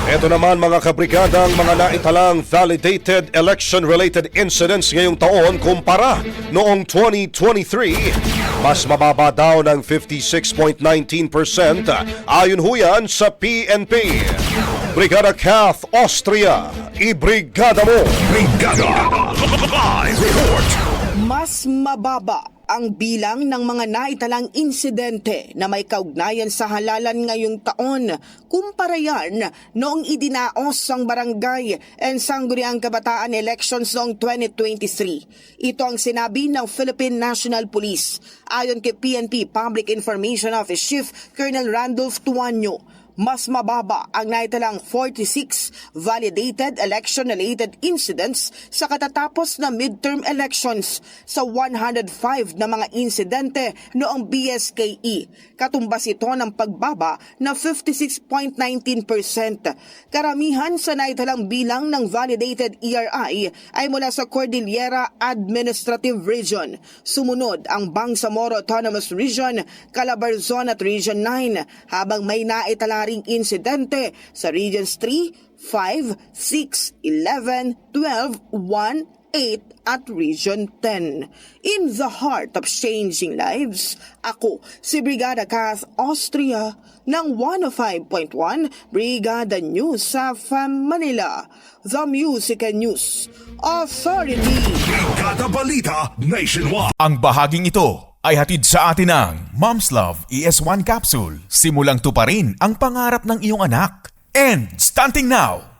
Ito naman mga kabrigada ang mga naitalang validated election-related incidents ngayong taon kumpara noong 2023. Mas mababa daw ng 56.19% ayon huyan sa PNP. Brigada Kath Austria, ibrigada mo! Brigada Live Report. Mas mababa ang bilang ng mga naitalang insidente na may kaugnayan sa halalan ngayong taon kumpara yan noong idinaos ang barangay and sangguniang kabataan elections noong 2023. Ito ang sinabi ng Philippine National Police ayon kay PNP Public Information Office Chief Colonel Randolph Tuanyo. Mas mababa ang naitalang 46 validated election-related incidents sa katatapos na midterm elections sa 105 na mga insidente noong BSKE. Katumbas ito ng pagbaba na 56.19%. Karamihan sa naitalang bilang ng validated ERI ay mula sa Cordillera Administrative Region. Sumunod ang Bangsamoro Autonomous Region, Calabarzon at Region 9, habang may naitala ring insidente sa Regions 3, 5, 6, 11, 12, 1, 8 at Region 10. In the heart of changing lives, ako si Brigada Kath Austria ng 105.1 Brigada News sa Manila, the Music and News Authority. Brigada Balita Nationwide. Ang bahaging ito ay hatid sa atin ng Mom's Love ES1 Capsule. Simulang tuparin ang pangarap ng iyong anak. And starting now,